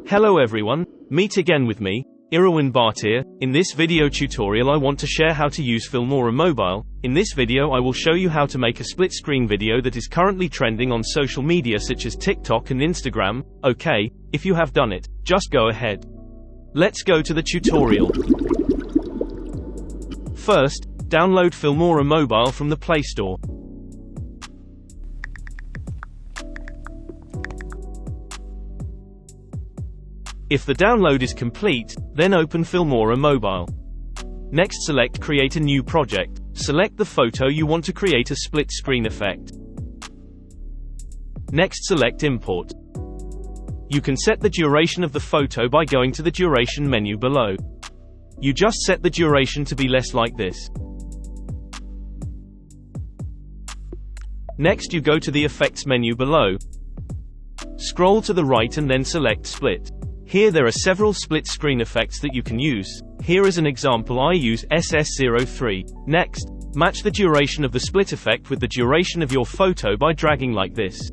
Hello everyone, meet again with me, Irawan Bahtiar. In this video tutorial I want to share how to use Filmora Mobile. In this video I will show you how to make a split screen video that is currently trending on social media such as TikTok and Instagram. Okay, if you have done it, just go ahead. Let's go to the tutorial. First, download Filmora Mobile from the Play Store. If the download is complete, then open Filmora Mobile. Next select Create a new project. Select the photo you want to create a split screen effect. Next select Import. You can set the duration of the photo by going to the duration menu below. You just set the duration to be less like this. Next you go to the Effects menu below. Scroll to the right and then select Split. Here there are several split screen effects that you can use. Here is an example. I use SS03. Next, match the duration of the split effect with the duration of your photo by dragging like this.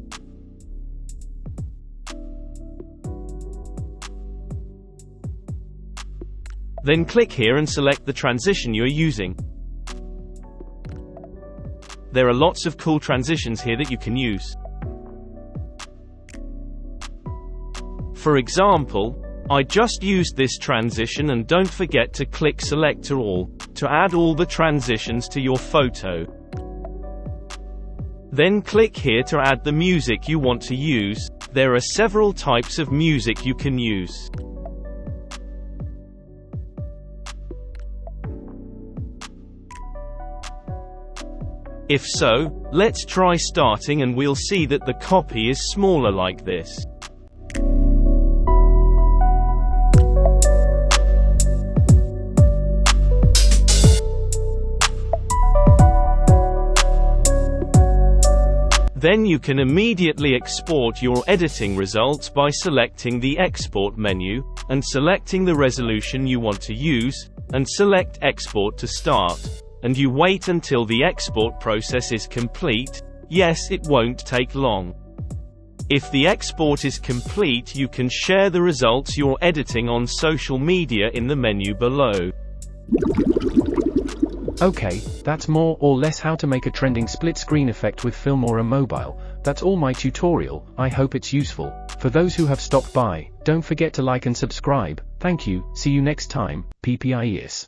Then click here and select the transition you are using. There are lots of cool transitions here that you can use. For example, I just used this transition, and don't forget to click Select All to add all the transitions to your photo. Then click here to add the music you want to use. There are several types of music you can use. If so, let's try starting and we'll see that the copy is smaller like this. Then you can immediately export your editing results by selecting the Export menu, and selecting the resolution you want to use, and select Export to start. And you wait until the export process is complete. Yes, it won't take long. If the export is complete, you can share the results you're editing on social media in the menu below. Okay, that's more or less how to make a trending split screen effect with Filmora Mobile. That's all my tutorial. I hope it's useful. For those who have stopped by, don't forget to like and subscribe. Thank you, see you next time, PPIES.